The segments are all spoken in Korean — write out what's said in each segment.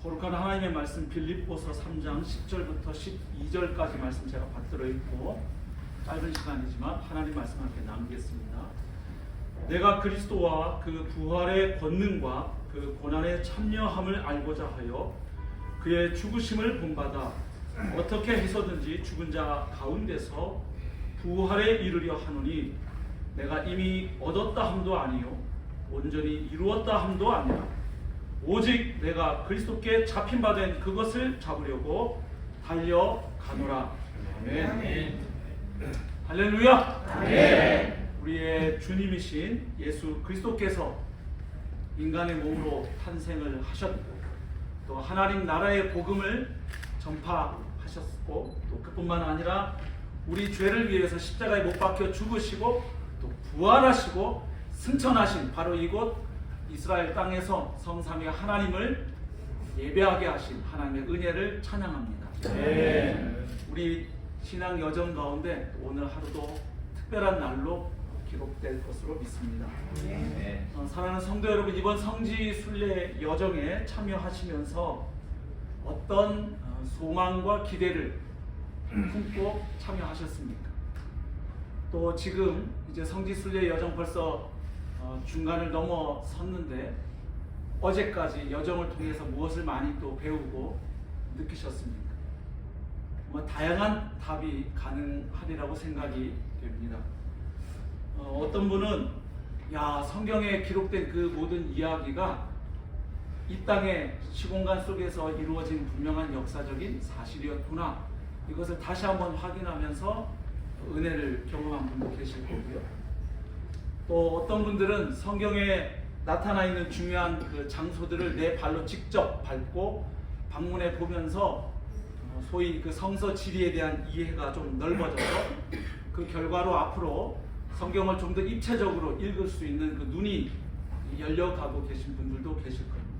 거룩한 하나님의 말씀 빌립보서 3장 10절부터 12절까지 말씀 제가 받들어 있고 짧은 시간이지만 하나님 말씀 함께 나누겠습니다. 내가 그리스도와 그 부활의 권능과 그 고난의 참여함을 알고자 하여 그의 죽으심을 본받아 어떻게 해서든지 죽은 자 가운데서 부활에 이르려 하노니 내가 이미 얻었다 함도 아니요 온전히 이루었다 함도 아니라 오직 내가 그리스도께 잡힌 바 된 그것을 잡으려고 달려가노라. 아멘. 할렐루야. 아멘. 우리의 주님이신 예수 그리스도께서 인간의 몸으로 탄생을 하셨고 또 하나님 나라의 복음을 전파하셨고 또 그뿐만 아니라 우리 죄를 위해서 십자가에 못 박혀 죽으시고 또 부활하시고 승천하신 바로 이곳 이스라엘 땅에서 성삼위 하나님을 예배하게 하신 하나님의 은혜를 찬양합니다. 네. 우리 신앙 여정 가운데 오늘 하루도 특별한 날로 기록될 것으로 믿습니다. 네. 사랑하는 성도 여러분, 이번 성지 순례 여정에 참여하시면서 어떤 소망과 기대를 품고 참여하셨습니까? 또 지금 이제 성지 순례 여정 벌써 중간을 넘어섰는데 어제까지 여정을 통해서 무엇을 많이 또 배우고 느끼셨습니까? 다양한 답이 가능하리라고 생각이 됩니다. 어떤 분은 성경에 기록된 그 모든 이야기가 이 땅의 시공간 속에서 이루어진 분명한 역사적인 사실이었구나, 이것을 다시 한번 확인하면서 은혜를 경험한 분도 계실 거고요. 또 어떤 분들은 성경에 나타나 있는 중요한 그 장소들을 내 발로 직접 밟고 방문해 보면서 소위 그 성서 지리에 대한 이해가 좀 넓어져서 그 결과로 앞으로 성경을 좀 더 입체적으로 읽을 수 있는 그 눈이 열려가고 계신 분들도 계실 겁니다.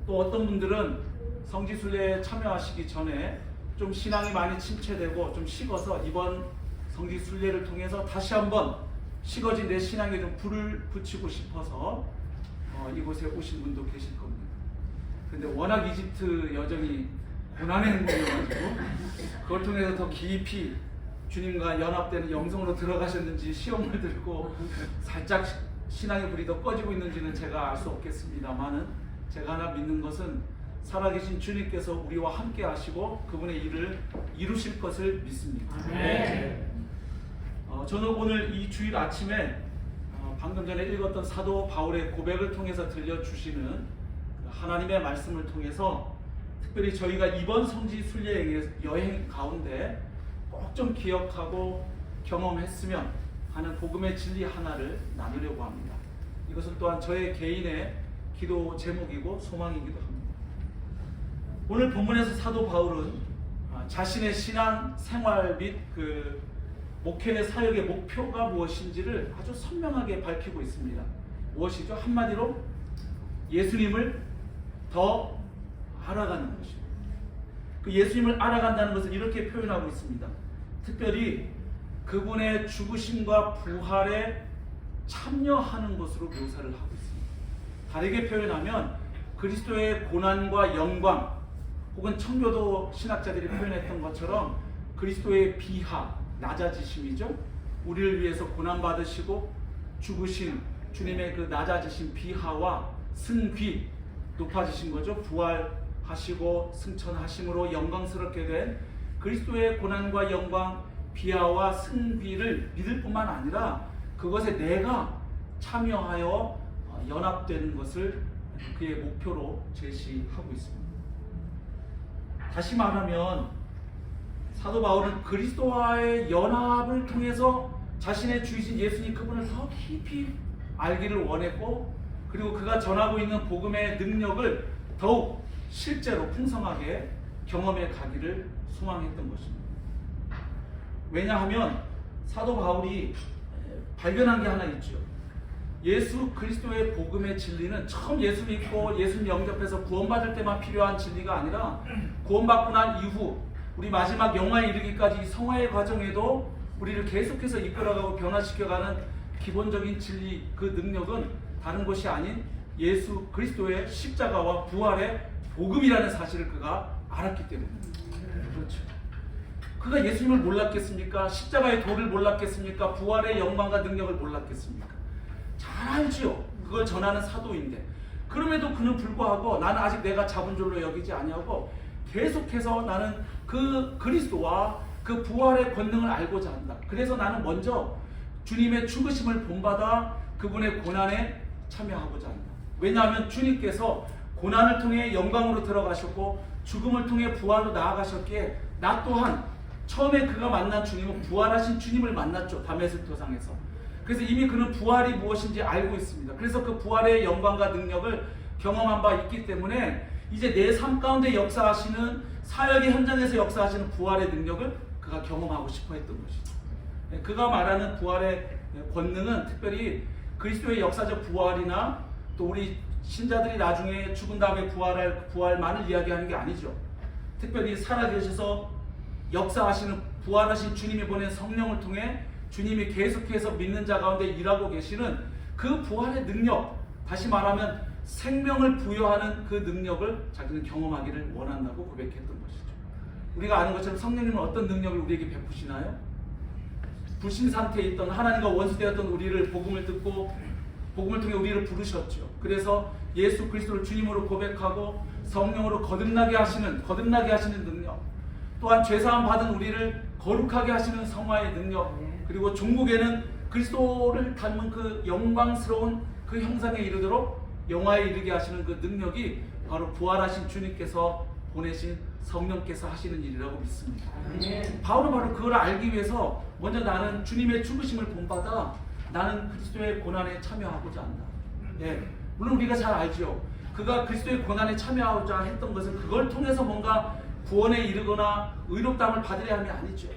또 어떤 분들은 성지순례에 참여하시기 전에 좀 신앙이 많이 침체되고 좀 식어서 이번 성지순례를 통해서 다시 한번 식어진 내 신앙에 좀 불을 붙이고 싶어서 이곳에 오신 분도 계실 겁니다. 근데 워낙 이집트 여정이 고난의 행군이어가지고 그걸 통해서 더 깊이 주님과 연합되는 영성으로 들어가셨는지 시험을 들고 살짝 신앙의 불이 더 꺼지고 있는지는 제가 알 수 없겠습니다만은 제가 하나 믿는 것은 살아계신 주님께서 우리와 함께 하시고 그분의 일을 이루실 것을 믿습니다. 네. 저는 오늘 이 주일 아침에 방금 전에 읽었던 사도 바울의 고백을 통해서 들려주시는 하나님의 말씀을 통해서 특별히 저희가 이번 성지 순례 여행 가운데 꼭 좀 기억하고 경험했으면 하는 복음의 진리 하나를 나누려고 합니다. 이것은 또한 저의 개인의 기도 제목이고 소망이기도 합니다. 오늘 본문에서 사도 바울은 자신의 신앙 생활 및 그 목회의 사역의 목표가 무엇인지를 아주 선명하게 밝히고 있습니다. 무엇이죠? 한마디로 예수님을 더 알아가는 것입니다. 그 예수님을 알아간다는 것을 이렇게 표현하고 있습니다. 특별히 그분의 죽으심과 부활에 참여하는 것으로 묘사를 하고 있습니다. 다르게 표현하면 그리스도의 고난과 영광, 혹은 청교도 신학자들이 표현했던 것처럼 그리스도의 비하, 낮아지심이죠. 우리를 위해서 고난받으시고 죽으신 주님의 그 낮아지신 비하와 승귀, 높아지신 거죠. 부활하시고 승천하심으로 영광스럽게 된 그리스도의 고난과 영광, 비하와 승귀를 믿을 뿐만 아니라 그것에 내가 참여하여 연합되는 것을 그의 목표로 제시하고 있습니다. 다시 말하면 사도 바울은 그리스도와의 연합을 통해서 자신의 주이신 예수님 그분을 더 깊이 알기를 원했고, 그리고 그가 전하고 있는 복음의 능력을 더욱 실제로 풍성하게 경험해 가기를 소망했던 것입니다. 왜냐하면 사도 바울이 발견한 게 하나 있죠. 예수 그리스도의 복음의 진리는 처음 예수 믿고 예수 영접해서 구원받을 때만 필요한 진리가 아니라 구원받고 난 이후 우리 마지막 영화에 이르기까지 성화의 과정에도 우리를 계속해서 이끌어가고 변화시켜가는 기본적인 진리, 그 능력은 다른 것이 아닌 예수 그리스도의 십자가와 부활의 복음이라는 사실을 그가 알았기 때문에. 그렇죠. 그가 예수님을 몰랐겠습니까? 십자가의 도를 몰랐겠습니까? 부활의 영광과 능력을 몰랐겠습니까? 잘 알지요. 그걸 전하는 사도인데. 그럼에도 그는 불구하고 나는 아직 내가 잡은 줄로 여기지 아니하고 계속해서 나는 그 그리스도와 그 부활의 권능을 알고자 한다. 그래서 나는 먼저 주님의 죽으심을 본받아 그분의 고난에 참여하고자 한다. 왜냐하면 주님께서 고난을 통해 영광으로 들어가셨고 죽음을 통해 부활로 나아가셨기에 나 또한 처음에 그가 만난 주님은 부활하신 주님을 만났죠. 다메섹 도상에서. 그래서 이미 그는 부활이 무엇인지 알고 있습니다. 그래서 그 부활의 영광과 능력을 경험한 바 있기 때문에 이제 내 삶 가운데 역사하시는 사역의 현장에서 역사하시는 부활의 능력을 그가 경험하고 싶어 했던 것이죠. 그가 말하는 부활의 권능은 특별히 그리스도의 역사적 부활이나 또 우리 신자들이 나중에 죽은 다음에 부활할 부활만을 이야기하는 게 아니죠. 특별히 살아계셔서 역사하시는 부활하신 주님이 보낸 성령을 통해 주님이 계속해서 믿는 자 가운데 일하고 계시는 그 부활의 능력, 다시 말하면 생명을 부여하는 그 능력을 자기는 경험하기를 원한다고 고백했던 것이죠. 우리가 아는 것처럼 성령님은 어떤 능력을 우리에게 베푸시나요? 불신 상태에 있던 하나님과 원수되었던 우리를 복음을 듣고 복음을 통해 우리를 부르셨죠. 그래서 예수 그리스도를 주님으로 고백하고 성령으로 거듭나게 하시는 능력, 또한 죄사함 받은 우리를 거룩하게 하시는 성화의 능력, 그리고 종국에는 그리스도를 닮은 그 영광스러운 그 형상에 이르도록 영화에 이르게 하시는 그 능력이 바로 부활하신 주님께서 보내신 성령께서 하시는 일이라고 믿습니다. 바울은 바로 그걸 알기 위해서 먼저 나는 주님의 죽으심을 본받아 나는 그리스도의 고난에 참여하고자 한다. 물론 우리가 잘 알죠. 그가 그리스도의 고난에 참여하고자 했던 것은 그걸 통해서 뭔가 구원에 이르거나 의롭다함을 받으려 함이 아니죠.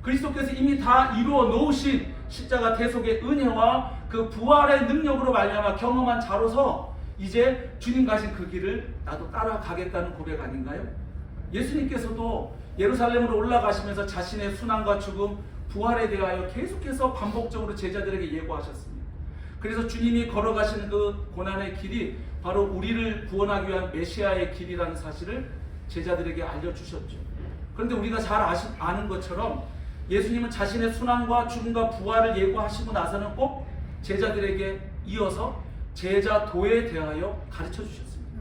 그리스도께서 이미 다 이루어 놓으신 십자가 대속의 은혜와 그 부활의 능력으로 말미암아 경험한 자로서 이제 주님 가신 그 길을 나도 따라가겠다는 고백 아닌가요? 예수님께서도 예루살렘으로 올라가시면서 자신의 순환과 죽음, 부활에 대하여 계속해서 반복적으로 제자들에게 예고하셨습니다. 그래서 주님이 걸어가신 그 고난의 길이 바로 우리를 구원하기 위한 메시아의 길이라는 사실을 제자들에게 알려주셨죠. 그런데 우리가 잘 아는 것처럼 예수님은 자신의 순환과 죽음과 부활을 예고하시고 나서는 꼭 제자들에게 이어서 제자도에 대하여 가르쳐 주셨습니다.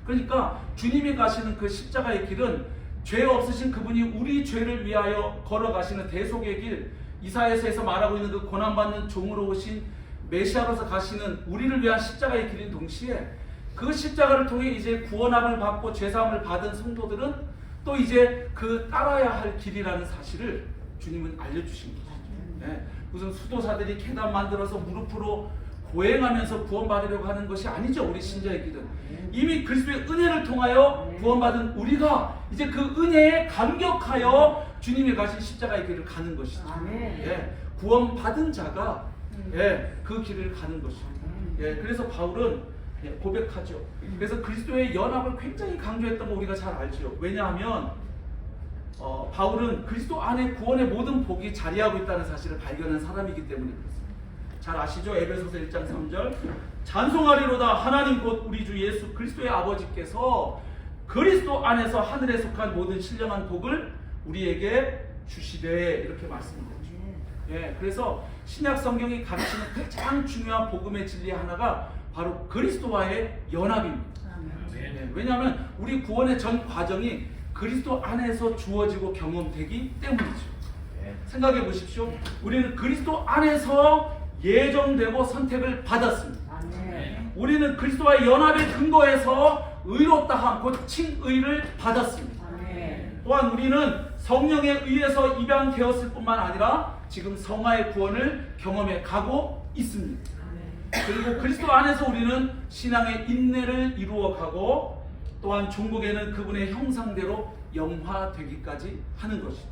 그러니까 주님이 가시는 그 십자가의 길은 죄 없으신 그분이 우리 죄를 위하여 걸어가시는 대속의 길, 이사야서에서 말하고 있는 그 고난받는 종으로 오신 메시아로서 가시는 우리를 위한 십자가의 길인 동시에 그 십자가를 통해 이제 구원함을 받고 죄사함을 받은 성도들은 또 이제 그 따라야 할 길이라는 사실을 주님은 알려주신 거죠. 무슨 수도사들이 계단 만들어서 무릎으로 고행하면서 구원받으려고 하는 것이 아니죠. 우리 신자의 길은 이미 그리스도의 은혜를 통하여 구원받은 우리가 이제 그 은혜에 감격하여 주님이 가신 십자가의 길을 가는 것이죠. 구원받은 자가 그 길을 가는 것이죠. 그래서 바울은 고백하죠. 그래서 그리스도의 연합을 굉장히 강조했던 거 우리가 잘 알죠. 왜냐하면 바울은 그리스도 안에 구원의 모든 복이 자리하고 있다는 사실을 발견한 사람이기 때문에 그렇습니다. 잘 아시죠? 에베소서 1장 3절 찬송하리로다 하나님 곧 우리 주 예수 그리스도의 아버지께서 그리스도 안에서 하늘에 속한 모든 신령한 복을 우리에게 주시되 이렇게 말씀드렸죠. 그래서 신약 성경이 가르치는 가장 중요한 복음의 진리 하나가 바로 그리스도와의 연합입니다. 왜냐하면 우리 구원의 전 과정이 그리스도 안에서 주어지고 경험되기 때문이죠. 생각해 보십시오. 우리는 그리스도 안에서 예정되고 선택을 받았습니다. 우리는 그리스도와의 연합의 근거에서 의롭다함, 곧 칭의를 받았습니다. 또한 우리는 성령에 의해서 입양되었을 뿐만 아니라 지금 성화의 구원을 경험해 가고 있습니다. 그리고 그리스도 안에서 우리는 신앙의 인내를 이루어가고 또한 종국에는 그분의 형상대로 영화되기까지 하는 것이죠.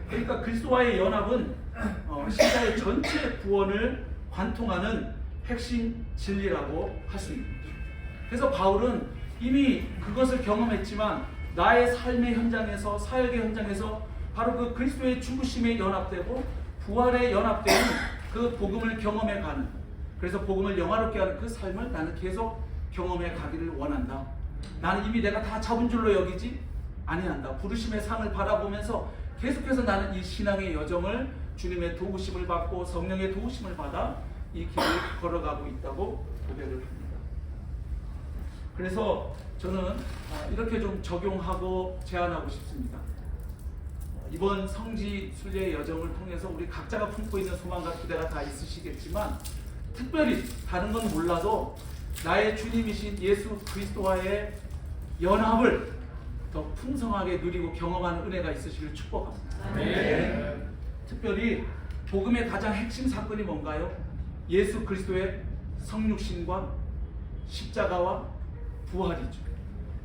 그러니까 그리스도와의 연합은 신자의 전체 구원을 관통하는 핵심 진리라고 할 수 있는 거죠. 그래서 바울은 이미 그것을 경험했지만 나의 삶의 현장에서 사역의 현장에서 바로 그 그리스도의 죽으심에 연합되고 부활에 연합되는 그 복음을 경험해 가는, 그래서 복음을 영화롭게 하는 그 삶을 나는 계속 경험해 가기를 원한다. 나는 이미 내가 다 잡은 줄로 여기지 아니한다. 부르심의 상을 바라보면서 계속해서 나는 이 신앙의 여정을 주님의 도우심을 받고 성령의 도우심을 받아 이 길을 걸어가고 있다고 고백을 합니다. 그래서 저는 이렇게 좀 적용하고 제안하고 싶습니다. 이번 성지 순례의 여정을 통해서 우리 각자가 품고 있는 소망과 기대가 다 있으시겠지만 특별히 다른 건 몰라도 나의 주님이신 예수 그리스도와의 연합을 더 풍성하게 누리고 경험하는 은혜가 있으시길 축복합니다. 네. 특별히 복음의 가장 핵심 사건이 뭔가요? 예수 그리스도의 성육신과 십자가와 부활이죠.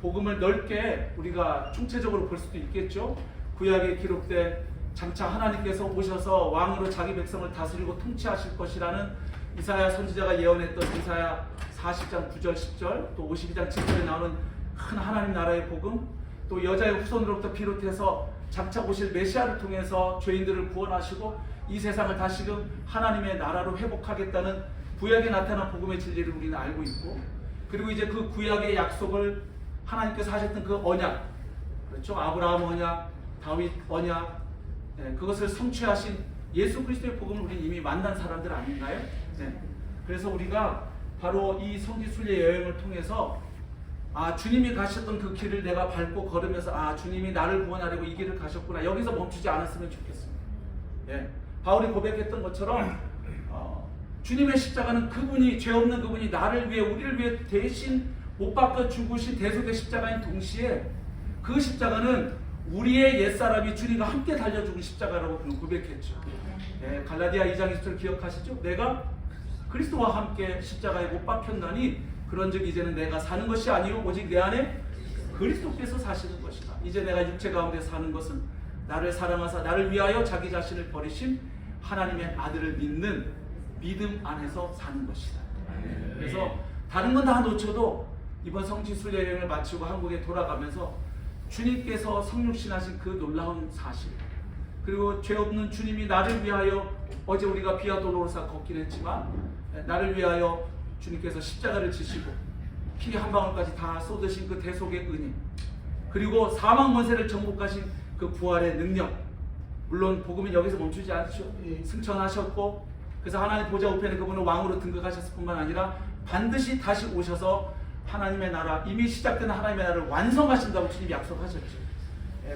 복음을 넓게 우리가 총체적으로 볼 수도 있겠죠. 구약에 기록된 장차 하나님께서 오셔서 왕으로 자기 백성을 다스리고 통치하실 것이라는 이사야 선지자가 예언했던 이사야 40장 9절 10절 또 52장 7절에 나오는 큰 하나님 나라의 복음, 또 여자의 후손으로부터 비롯해서 장차 오실 메시아를 통해서 죄인들을 구원하시고 이 세상을 다시금 하나님의 나라로 회복하겠다는 구약에 나타난 복음의 진리를 우리는 알고 있고, 그리고 이제 그 구약의 약속을 하나님께서 하셨던 그 언약, 그렇죠? 아브라함 언약, 다윗 언약, 네, 그것을 성취하신 예수 그리스도의 복음을 우리는 이미 만난 사람들 아닌가요? 네. 그래서 우리가 바로 이 성지 순례 여행을 통해서 주님이 가셨던 그 길을 내가 밟고 걸으면서 주님이 나를 구원하려고 이 길을 가셨구나, 여기서 멈추지 않았으면 좋겠습니다. 예. 바울이 고백했던 것처럼 주님의 십자가는 그분이, 죄 없는 그분이 나를 위해, 우리를 위해 대신 못 박혀 죽으신 대속의 십자가인 동시에 그 십자가는 우리의 옛사람이 주님과 함께 달려 죽은 십자가라고 그는 고백했죠. 예. 갈라디아 2장 20절 기억하시죠? 내가 그리스도와 함께 십자가에 못 박혔나니 그런즉 이제는 내가 사는 것이 아니요 오직 내 안에 그리스도께서 사시는 것이다. 이제 내가 육체 가운데 사는 것은 나를 사랑하사 나를 위하여 자기 자신을 버리신 하나님의 아들을 믿는 믿음 안에서 사는 것이다. 그래서 다른 건 다 놓쳐도 이번 성지 순례 여행을 마치고 한국에 돌아가면서 주님께서 성육신하신 그 놀라운 사실, 그리고 죄 없는 주님이 나를 위하여, 어제 우리가 비아 돌로로사 걷긴 했지만 나를 위하여 주님께서 십자가를 지시고 피 한 방울까지 다 쏟으신 그 대속의 은혜, 그리고 사망 권세를 정복하신 그 부활의 능력, 물론 복음은 여기서 멈추지 않죠. 승천하셨고 그래서 하나님 보좌 우편에 그분은 왕으로 등극하셨을 뿐만 아니라 반드시 다시 오셔서 하나님의 나라, 이미 시작된 하나님의 나라를 완성하신다고 주님이 약속하셨죠.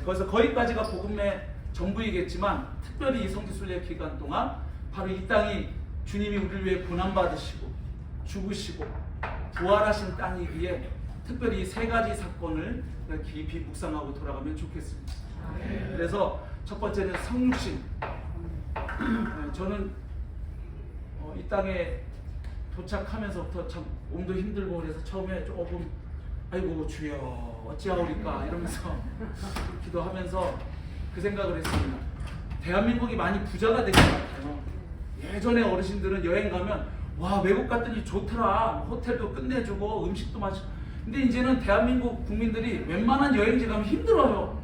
그래서 거기까지가 복음의 전부이겠지만 특별히 이 성지순례 기간 동안 바로 이 땅이 주님이 우리를 위해 고난받으시고 죽으시고 부활하신 땅이기에 특별히 이 세 가지 사건을 깊이 묵상하고 돌아가면 좋겠습니다. 그래서 첫 번째는 성육신. 저는 이 땅에 도착하면서부터 참 몸도 힘들고 그래서 처음에 조금 아이고 주여 어찌하오리까 이러면서 기도하면서 그 생각을 했습니다. 대한민국이 많이 부자가 된 것 같아요. 예전에 어르신들은 여행 가면 와 외국 갔더니 좋더라, 호텔도 끝내주고 음식도 맛있고. 근데 이제는 대한민국 국민들이 웬만한 여행지 가면 힘들어요.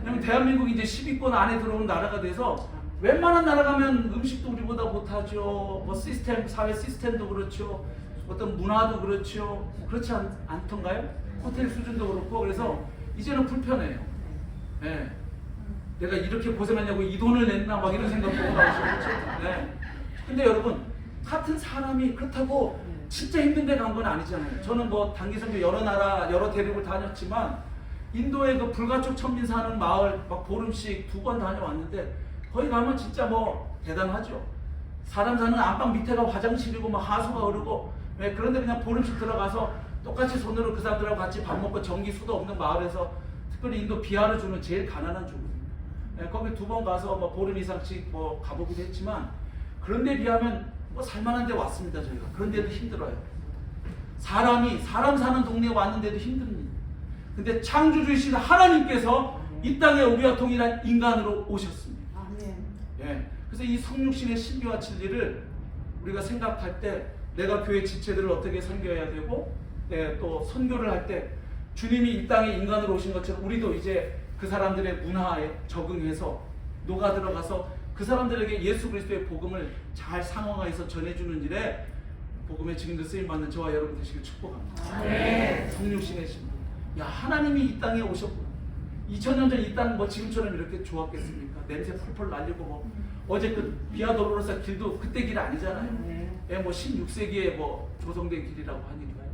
왜냐면 대한민국이 이제 10위권 안에 들어온 나라가 돼서 웬만한 나라 가면 음식도 우리보다 못하죠. 뭐 시스템, 사회 시스템도 그렇죠. 어떤 문화도 그렇죠. 그렇지 않던가요? 호텔 수준도 그렇고. 그래서 이제는 불편해요. 네. 내가 이렇게 고생하냐고 이 돈을 냈나 막 이런 생각도 나오죠. 네. 근데 여러분, 같은 사람이 그렇다고 진짜 힘든 데 간 건 아니잖아요. 저는 뭐 단기 선교 여러 나라 여러 대륙을 다녔지만 인도의 그 불가촉 천민 사는 마을 막 보름씩 2번 다녀왔는데 거기 가면 진짜 뭐 대단하죠. 사람 사는 안방 밑에가 화장실이고 막 하수가 흐르고, 네, 그런데 그냥 보름씩 들어가서 똑같이 손으로 그 사람들하고 같이 밥 먹고 전기 수도 없는 마을에서, 특별히 인도 비하를 주는 제일 가난한 주입니다. 네, 거기 2번 가서 뭐 보름 이상씩 뭐 가보기도 했지만 그런데 비하면 뭐 살만한 데 왔습니다. 저희가 그런데도 힘들어요. 사람 사는 동네에 왔는데도 힘듭니다. 근데 창조주이신 하나님께서 이 땅에 우리와 동일한 인간으로 오셨습니다. 예. 그래서 이 성육신의 신비와 진리를 우리가 생각할 때 내가 교회 지체들을 어떻게 섬겨야 되고, 또 선교를 할 때 주님이 이 땅에 인간으로 오신 것처럼 우리도 이제 그 사람들의 문화에 적응해서 녹아 들어가서 그 사람들에게 예수 그리스도의 복음을 잘 상황화해서 전해주는 일에 복음의 증인으로 쓰임받는 저와 여러분 되시길 축복합니다. 성육신의 신비. 야, 하나님이 이 땅에 오셨구나. 2000년 전 이 땅 뭐 지금처럼 이렇게 좋았겠습니까? 냄새 펄펄 날리고 뭐 어제 그 비아 돌로로사 길도 그때 길 아니잖아요. 예, 뭐 16세기에 뭐 조성된 길이라고 하니까요.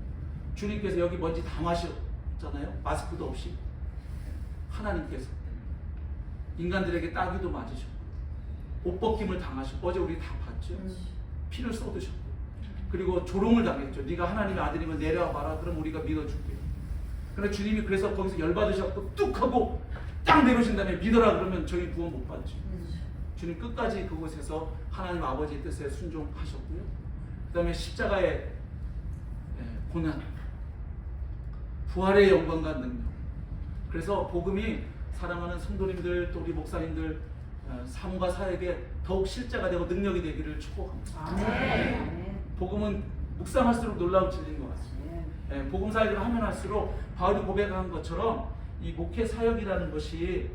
주님께서 여기 먼지 다 마셨잖아요. 마스크도 없이. 하나님께서 인간들에게 따귀도 맞으셨고 옷 벗김을 당하셨고 어제 우리 다 봤죠. 피를 쏟으셨고 그리고 조롱을 당했죠. 네가 하나님의 아들이면 내려와 봐라. 그럼 우리가 믿어줄게. 그러나 주님이 그래서 거기서 열받으셨고 뚝 하고 딱 내려오신 다음에 믿어라 그러면 저희 구원 못 받죠. 주님 끝까지 그곳에서 하나님 아버지의 뜻에 순종하셨고요. 그 다음에 십자가의 고난, 부활의 영광과 능력. 그래서 복음이 사랑하는 성도님들 또 우리 목사님들 삶과 사역에 더욱 실제가 되고 능력이 되기를 축복합니다. 복음은 묵상할수록 놀라운 진리인 것 같습니다. 복음 사역을 하면 할수록 바울이 고백한 것처럼 이 목회 사역이라는 것이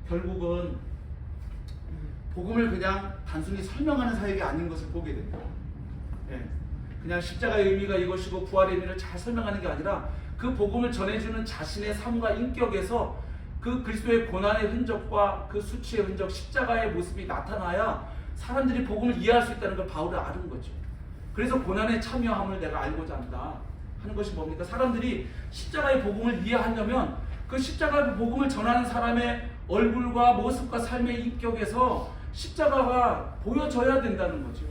결국은 복음을 그냥 단순히 설명하는 사역이 아닌 것을 보게 됩니다. 그냥 십자가의 의미가 이것이고 부활의 의미를 잘 설명하는 게 아니라 그 복음을 전해주는 자신의 삶과 인격에서 그 그리스도의 고난의 흔적과 그 수치의 흔적, 십자가의 모습이 나타나야 사람들이 복음을 이해할 수 있다는 걸 바울은 아는 거죠. 그래서 고난에 참여함을 내가 알고자 한다 하는 것이 뭡니까? 사람들이 십자가의 복음을 이해하려면 그 십자가의 복음을 전하는 사람의 얼굴과 모습과 삶의 인격에서 십자가가 보여져야 된다는 거죠.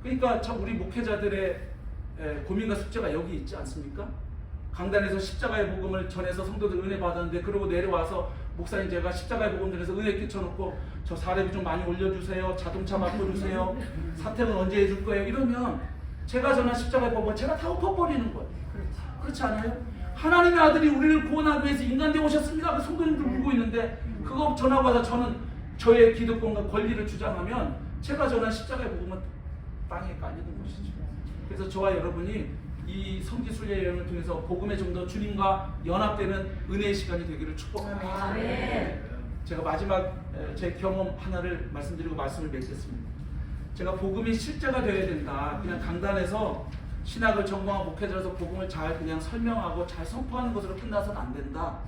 그러니까 참 우리 목회자들의 고민과 숙제가 여기 있지 않습니까? 강단에서 십자가의 복음을 전해서 성도들 은혜 받았는데 그러고 내려와서 목사님 제가 십자가의 복음 전해서 은혜 끼쳐놓고 저 사례비 좀 많이 올려주세요. 자동차 바꿔주세요. 사택은 언제 해줄 거예요? 이러면 제가 전한 십자가의 복음을 제가 다 엎어버리는 거예요. 그렇지 않아요? 하나님의 아들이 우리를 구원하기 위해서 인간되어 오셨습니다. 그 성도님들 울고 있는데 그거 전하고 와서 저는 저의 기득권과 권리를 주장하면 제가 전한 십자가의 복음은 땅에 깔리는 것이죠. 그래서 저와 여러분이 이 성지순례 여행을 통해서 복음에 좀 더 주님과 연합되는 은혜의 시간이 되기를 축복합니다. 제가 마지막 제 경험 하나를 말씀드리고 말씀을 맺겠습니다. 제가 복음이 실제가 되어야 된다. 그냥 강단에서 신학을 전공한 목회자로서 복음을 잘 그냥 설명하고 잘 선포하는 것으로 끝나서는 안 된다.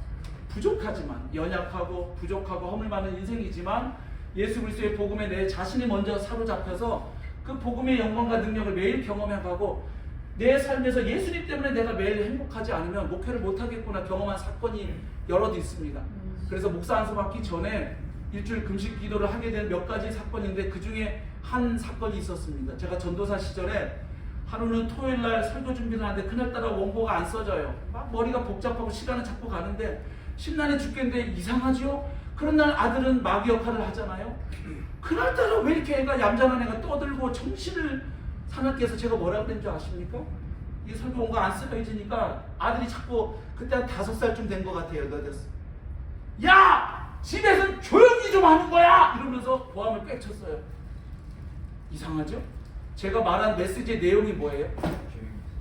부족하지만 연약하고 부족하고 허물 많은 인생이지만 예수 그리스도의 복음에 내 자신이 먼저 사로잡혀서 그 복음의 영광과 능력을 매일 경험해가고 내 삶에서 예수님 때문에 내가 매일 행복하지 않으면 목회를 못하겠구나 경험한 사건이 여럿 있습니다. 그래서 목사 안수 받기 전에 일주일 금식 기도를 하게 된 몇 가지 사건인데 그 중에 한 사건이 있었습니다. 제가 전도사 시절에 하루는 토요일날 설교 준비를 하는데 그날따라 원고가 안 써져요. 막 머리가 복잡하고 시간은 자꾸 가는데 심란해 죽겠는데 이상하죠? 그런 날 아들은 마귀 역할을 하잖아요. 그날따라 왜 이렇게 애가 얌전한 애가 떠들고 정신을 사납게 해서 제가 뭐라고 그랬는 줄 아십니까? 이 설교 원고 안 쓰여지니까 아들이 자꾸 그때 한 5살쯤 된 것 같아요. 야! 집에서는 조용히 좀 하는 거야! 이러면서 고함을 꽤 쳤어요. 이상하죠? 제가 말한 메시지의 내용이 뭐예요?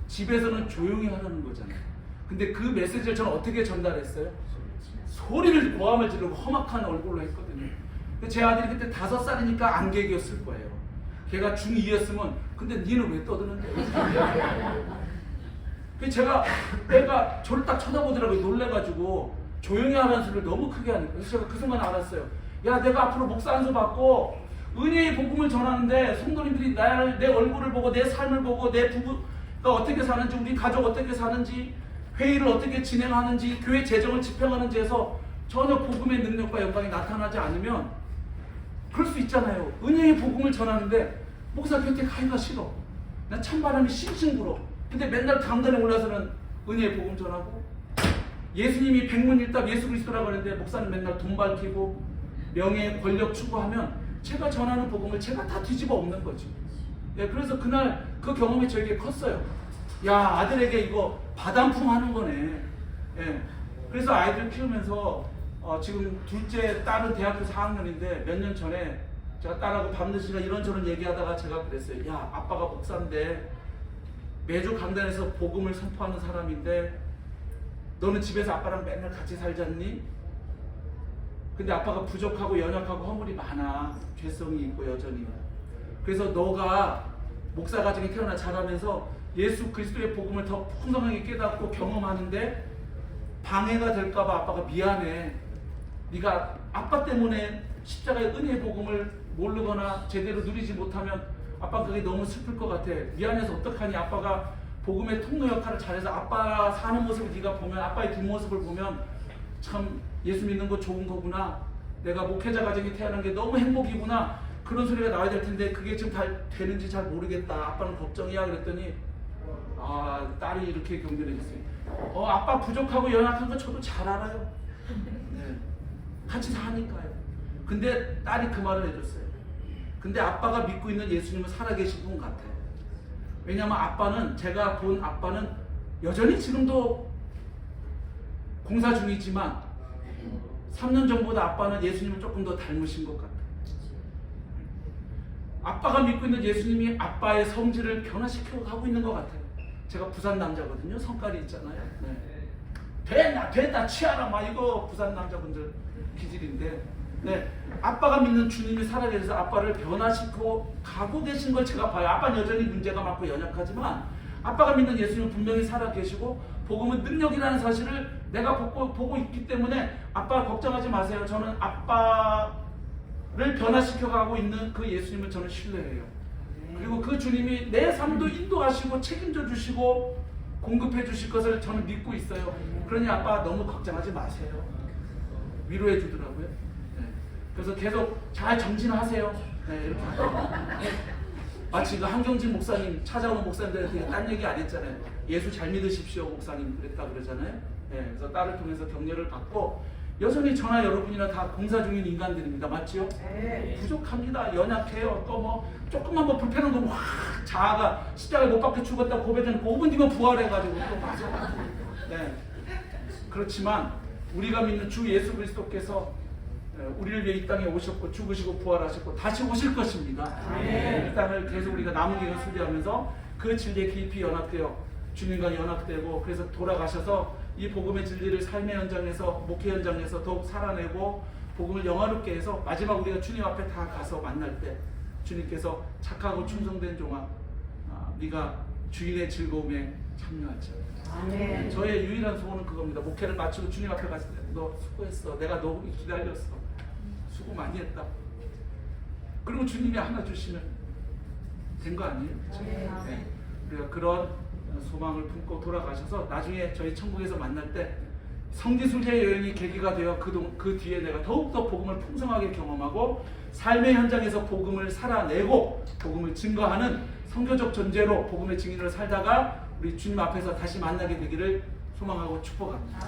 집에서는 조용히 하라는 거잖아요. 근데 그 메시지를 저는 어떻게 전달했어요? 소리를 고함을 지르고 험악한 얼굴로 했거든요. 제 아들이 그때 5살이니까 안개기였을 거예요. 걔가 중2였으면 근데 니는 왜 떠드는데? 제가 애가 저를 딱 쳐다보더라고요. 놀래가지고 조용히 하라는 소리를 너무 크게 하니까. 그래서 제가 그 순간 알았어요. 야, 내가 앞으로 목사 안수 받고 은혜의 복음을 전하는데 성도님들이 내 얼굴을 보고 내 삶을 보고 내 부부가 어떻게 사는지 우리 가족 어떻게 사는지 회의를 어떻게 진행하는지 교회 재정을 집행하는지 해서 전혀 복음의 능력과 영광이 나타나지 않으면 그럴 수 있잖아요. 은혜의 복음을 전하는데 목사 곁에 가기가 싫어. 난 찬바람이 싱싱 불어. 근데 맨날 강단에 올라서는 은혜의 복음 전하고 예수님이 백문일답 예수 그리스도라고 하는데 목사는 맨날 돈 밝히고 명예 권력 추구하면 제가 전하는 복음을 제가 다 뒤집어 엎는 거지. 그래서 그날 그 경험이 저에게 컸어요. 야, 아들에게 이거 바단풍 하는 거네. 그래서 아이들 키우면서 지금 둘째 딸은 대학교 4학년인데 몇 년 전에 제가 딸하고 밤늦은 시간 이런저런 얘기하다가 제가 그랬어요. 야, 아빠가 목사인데 매주 강단에서 복음을 선포하는 사람인데 너는 집에서 아빠랑 맨날 같이 살잖니? 근데 아빠가 부족하고 연약하고 허물이 많아. 죄성이 있고 여전히. 그래서 너가 목사 가정에 태어나 자라면서 예수 그리스도의 복음을 더 풍성하게 깨닫고 경험하는데 방해가 될까봐 아빠가 미안해. 네가 아빠 때문에 십자가의 은혜의 복음을 모르거나 제대로 누리지 못하면 아빠 그게 너무 슬플 것 같아. 미안해서 어떡하니. 아빠가 복음의 통로 역할을 잘해서 아빠 사는 모습을 네가 보면, 아빠의 뒷모습을 보면 참 예수 믿는 거 좋은 거구나. 내가 목회자 가정에 태어난 게 너무 행복이구나. 그런 소리가 나와야 될 텐데 그게 지금 다 되는지 잘 모르겠다. 아빠는 걱정이야. 그랬더니 딸이 이렇게 경계를 했어요. 아빠 부족하고 연약한 거 저도 잘 알아요. 네. 같이 사니까요. 근데 딸이 그 말을 해줬어요. 근데 아빠가 믿고 있는 예수님은 살아계신 분 같아요. 왜냐면 아빠는, 제가 본 아빠는 여전히 지금도 공사 중이지만 3년 전보다 아빠는 예수님을 조금 더 닮으신 것 같아요. 아빠가 믿고 있는 예수님이 아빠의 성질을 변화시켜 가고 있는 것 같아요. 제가 부산 남자거든요. 성깔이 있잖아요. 네. 됐다 치아라 막 이거 부산 남자분들 기질인데, 네. 아빠가 믿는 주님이 살아계셔서 아빠를 변화시키고 가고 계신 걸 제가 봐요. 아빠는 여전히 문제가 많고 연약하지만 아빠가 믿는 예수님은 분명히 살아계시고 복음은 능력이라는 사실을 내가 보고 있기 때문에 아빠 걱정하지 마세요. 저는 아빠를 변화시켜가고 있는 그 예수님을 저는 신뢰해요. 그리고 그 주님이 내 삶도 인도하시고 책임져 주시고 공급해 주실 것을 저는 믿고 있어요. 그러니 아빠 너무 걱정하지 마세요. 위로해 주더라고요. 네. 그래서 계속 잘 정진하세요. 네, 이렇게 마치 그 한경진 목사님 찾아오는 목사님들한테 딴 얘기 안 했잖아요. 예수 잘 믿으십시오 목사님 그랬다 그러잖아요. 네, 그래서 딸을 통해서 격려를 받고 여전히 저나 여러분이나 다 공사 중인 인간들입니다. 맞지요? 네. 부족합니다. 연약해요. 또 뭐 조금만 뭐 불편한 거 확 자아가 십자가에 못 박혀 죽었다 고백해놓고 5분 뒤면 부활해가지고 또 맞아. 네. 그렇지만 우리가 믿는 주 예수 그리스도께서 우리를 위해 이 땅에 오셨고 죽으시고 부활하셨고 다시 오실 것입니다. 네. 이 땅을 계속 우리가 남은 기간 수리하면서 그 진리에 깊이 연합되어 주님과 연합되고 그래서 돌아가셔서 이 복음의 진리를 삶의 현장에서 목회 현장에서 더욱 살아내고 복음을 영화롭게 해서 마지막 우리가 주님 앞에 다 가서 만날 때 주님께서 착하고 충성된 종아 네가 주인의 즐거움에 참여하자. 아멘. 저의 유일한 소원은 그겁니다. 목회를 마치고 주님 앞에 갔을 때 너 수고했어. 내가 너 기다렸어. 수고 많이 했다. 그리고 주님이 하나 주시면 된 거 아니에요? 네. 우리가 그런 소망을 품고 돌아가셔서 나중에 저희 천국에서 만날 때 성지순례 여행이 계기가 되어 그 뒤에 내가 더욱더 복음을 풍성하게 경험하고 삶의 현장에서 복음을 살아내고 복음을 증거하는 선교적 존재로 복음의 증인으로 살다가 우리 주님 앞에서 다시 만나게 되기를 소망하고 축복합니다.